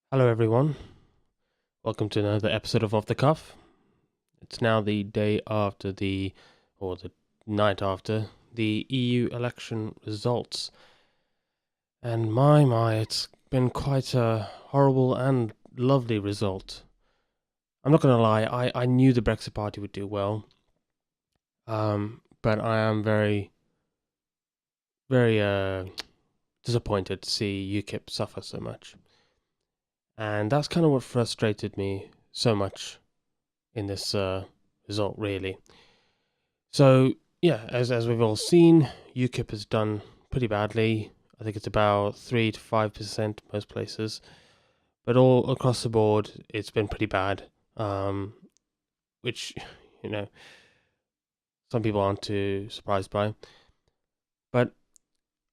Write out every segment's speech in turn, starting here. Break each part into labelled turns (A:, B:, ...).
A: Hello, everyone. Welcome to another episode of Off the Cuff. It's now the day after or the night after the EU election results. And my, it's been quite a horrible and lovely result. I'm not going to lie, I knew the Brexit Party would do well. But I am very, very disappointed to see UKIP suffer so much. And that's kind of what frustrated me so much in this result, really. So yeah, as we've all seen, UKIP has done pretty badly. I think it's about 3 to 5% most places, but all across the board, it's been pretty bad. Which you know some people aren't too surprised by. But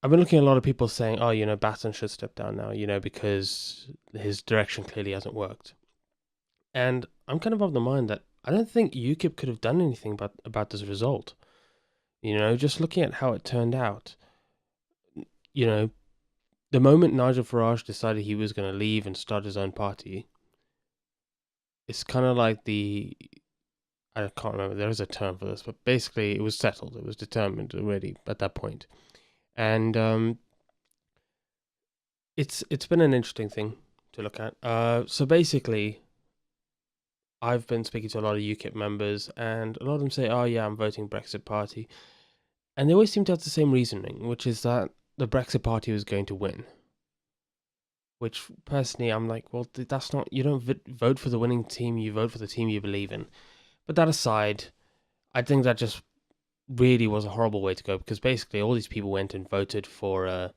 A: I've been looking at a lot of people saying, "Oh, Batten should step down now," because his direction clearly hasn't worked. And I'm kind of the mind that I don't think UKIP could have done anything about this result. Just looking at how it turned out, you know, the moment Nigel Farage decided he was going to leave and start his own party, it's kind of like I can't remember, there is a term for this, but basically it was settled. It was determined already at that point. And it's been an interesting thing to look at. So basically, I've been speaking to a lot of UKIP members, and a lot of them say, "Oh yeah, I'm voting Brexit Party," and they always seem to have the same reasoning, which is that the Brexit Party was going to win. Which personally, I'm like, well, that's not. You don't vote for the winning team. You vote for the team you believe in. But that aside, I think that just really was a horrible way to go, because basically all these people went and voted for the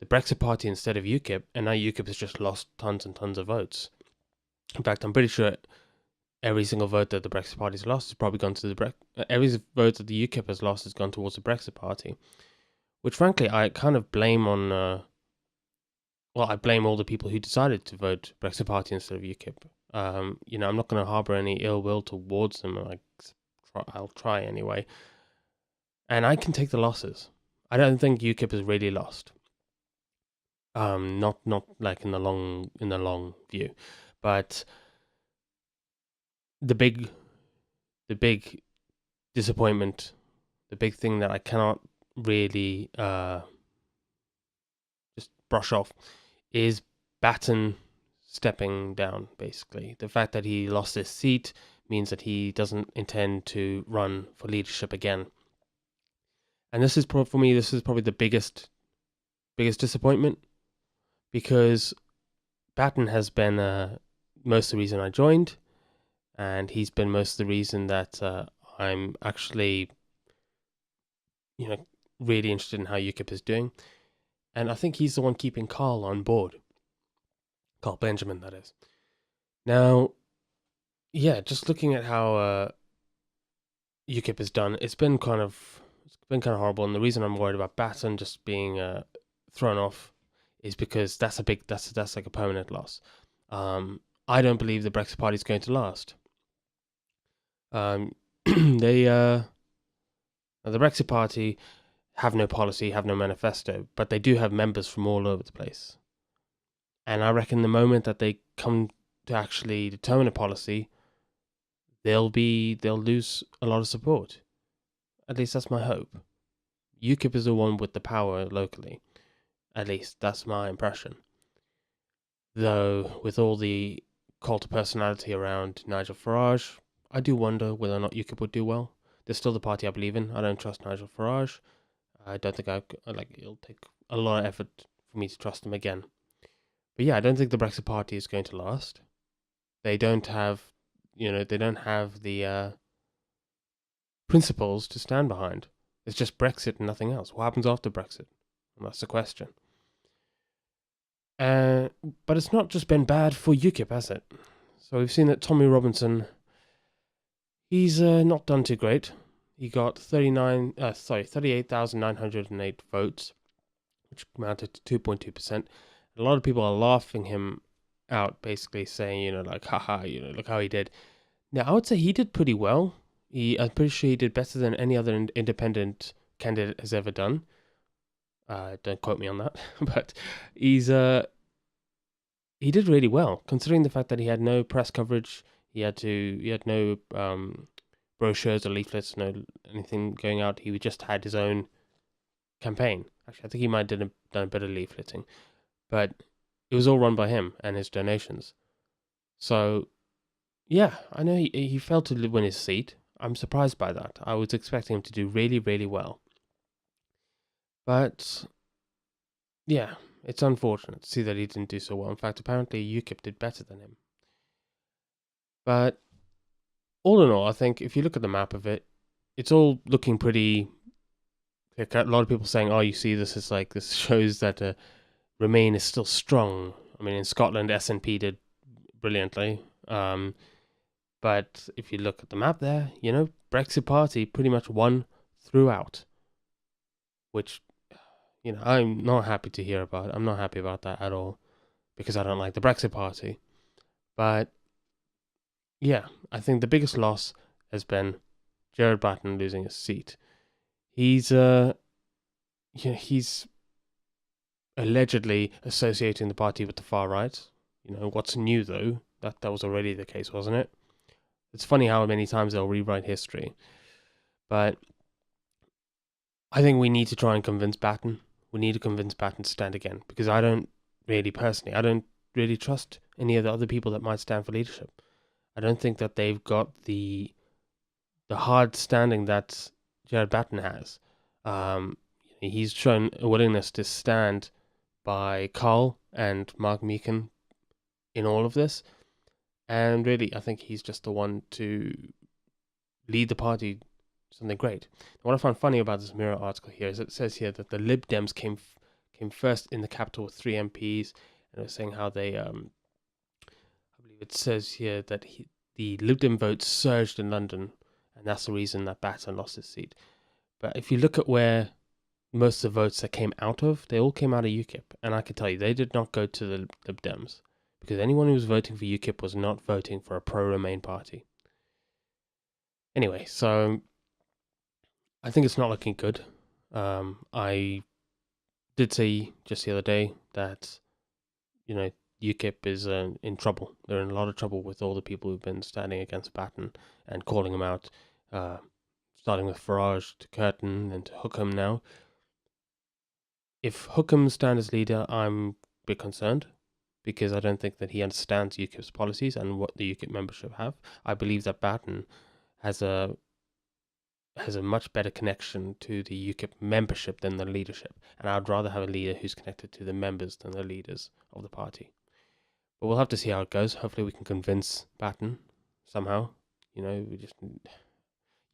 A: Brexit Party instead of UKIP, and now UKIP has just lost tons and tons of votes. In fact, I'm pretty sure every single vote that the Brexit Party has lost has probably gone to every vote that the UKIP has lost has gone towards the Brexit Party, which frankly I kind of blame on. I blame all the people who decided to vote Brexit Party instead of UKIP. I'm not going to harbor any ill will towards them. I'll try anyway, and I can take the losses. I don't think UKIP has really lost. Not like in the long view, but the big the big disappointment, the big thing that I cannot really just brush off is Batten stepping down, basically. The fact that he lost his seat means that he doesn't intend to run for leadership again. And this is for me, this is probably the biggest disappointment, because Batten has been most of the reason I joined, and he's been most of the reason that I'm actually, really interested in how UKIP is doing. And I think he's the one keeping Carl on board. Carl Benjamin, that is. Now, yeah, just looking at how UKIP has done, it's been kind of horrible. And the reason I'm worried about Batten just being thrown off is because that's like a permanent loss. I don't believe the Brexit Party is going to last. The Brexit Party have no policy, have no manifesto, but they do have members from all over the place. And I reckon the moment that they come to actually determine a policy, they'll lose a lot of support. At least that's my hope. UKIP is the one with the power locally. At least that's my impression. Though with all the cult of personality around Nigel Farage, I do wonder whether or not UKIP would do well. They're still the party I believe in. I don't trust Nigel Farage. I don't think it'll take a lot of effort for me to trust him again. But yeah, I don't think the Brexit Party is going to last. They don't have, the principles to stand behind. It's just Brexit and nothing else. What happens after Brexit? And that's the question. But it's not just been bad for UKIP, has it? So we've seen that Tommy Robinson, he's not done too great. He got 38,908 votes, which amounted to 2.2%. A lot of people are laughing him out, basically saying, haha, look how he did. Now, I would say he did pretty well. I'm pretty sure he did better than any other independent candidate has ever done. Don't quote me on that, but he's he did really well, considering the fact that he had no press coverage. He had no brochures or leaflets, no anything going out. He just had his own campaign. Actually, I think he might have done a bit of leafleting, but it was all run by him and his donations. So, yeah, I know he failed to win his seat. I'm surprised by that. I was expecting him to do really, really well. But, yeah, it's unfortunate to see that he didn't do so well. In fact, apparently UKIP did better than him. But, all in all, I think if you look at the map of it, it's all looking pretty... Like a lot of people saying, oh, you see, this shows that Remain is still strong. I mean, in Scotland, SNP did brilliantly. But if you look at the map there, Brexit Party pretty much won throughout. Which, I'm not happy to hear about. I'm not happy about that at all. Because I don't like the Brexit Party. But, yeah, I think the biggest loss has been Jared Batten losing his seat. He's allegedly associating the party with the far right. What's new though? That was already the case, wasn't it? It's funny how many times they'll rewrite history. But I think we need to try and convince Batten. We need to convince Batten to stand again. Because I don't really trust any of the other people that might stand for leadership. I don't think that they've got the hard standing that Jared Batten has. He's shown a willingness to stand by Carl and Mark Meakin in all of this. And really, I think he's just the one to lead the party something great. What I find funny about this Mirror article here is it says here that the Lib Dems came first in the capital with 3 MPs, and it was saying how they, I believe it says here that the Lib Dem votes surged in London, and that's the reason that Batten lost his seat. But if you look at where most of the votes that came out of, they all came out of UKIP, and I can tell you, they did not go to the Lib Dems. Because anyone who was voting for UKIP was not voting for a pro-Remain party. Anyway, so I think it's not looking good. I did say just the other day that, UKIP is in trouble. They're in a lot of trouble with all the people who've been standing against Batten and calling him out, starting with Farage to Curtin and to Hookham now. If Hookham stands as leader, I'm a bit concerned, because I don't think that he understands UKIP's policies and what the UKIP membership have. I believe that Batten has a much better connection to the UKIP membership than the leadership, and I'd rather have a leader who's connected to the members than the leaders of the party. But we'll have to see how it goes. Hopefully we can convince Batten somehow. You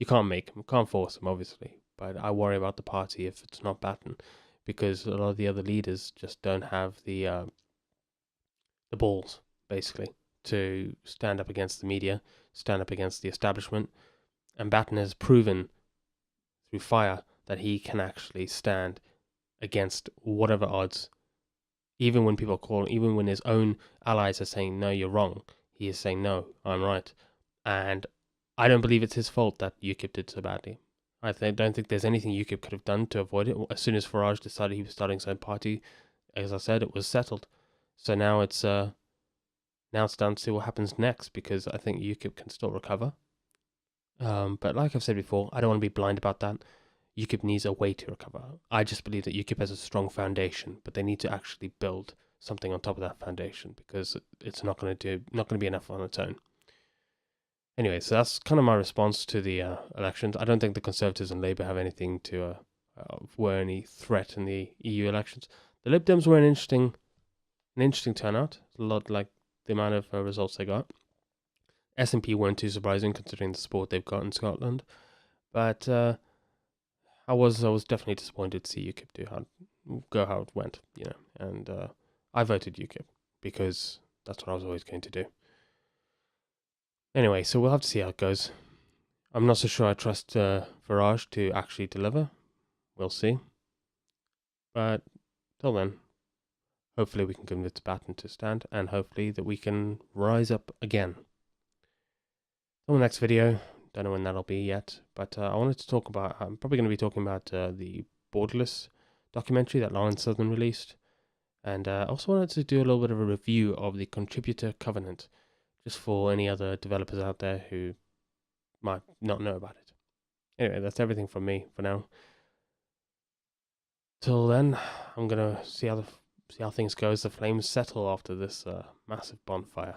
A: can't force him, obviously, but I worry about the party if it's not Batten, because a lot of the other leaders just don't have the balls, basically, to stand up against the media, stand up against the establishment. And Batten has proven through fire that he can actually stand against whatever odds. Even when his own allies are saying, no, you're wrong, he is saying, no, I'm right. And I don't believe it's his fault that UKIP did so badly. I don't think there's anything UKIP could have done to avoid it. As soon as Farage decided he was starting his own party, as I said, it was settled. So now it's down to see what happens next, because I think UKIP can still recover. But like I've said before, I don't want to be blind about that. UKIP needs a way to recover. I just believe that UKIP has a strong foundation, but they need to actually build something on top of that foundation, because it's not going to be enough on its own. Anyway, so that's kind of my response to the elections. I don't think the Conservatives and Labour have anything to were any threat in the EU elections. The Lib Dems were an interesting turnout. A lot like the amount of results they got. SNP weren't too surprising considering the support they've got in Scotland, but I was definitely disappointed to see UKIP go how it went, and I voted UKIP because that's what I was always going to do. Anyway, so we'll have to see how it goes. I'm not so sure I trust Farage to actually deliver. We'll see. But till then, hopefully we can convince Batten to stand, and hopefully that we can rise up again. On the next video, don't know when that'll be yet, but I wanted to talk about, I'm probably going to be talking about the Borderless documentary that Lauren Southern released. And I also wanted to do a little bit of a review of the contributor covenant, just for any other developers out there who might not know about it. Anyway, that's everything from me for now. Till then, I'm gonna see how things go as the flames settle after this massive bonfire.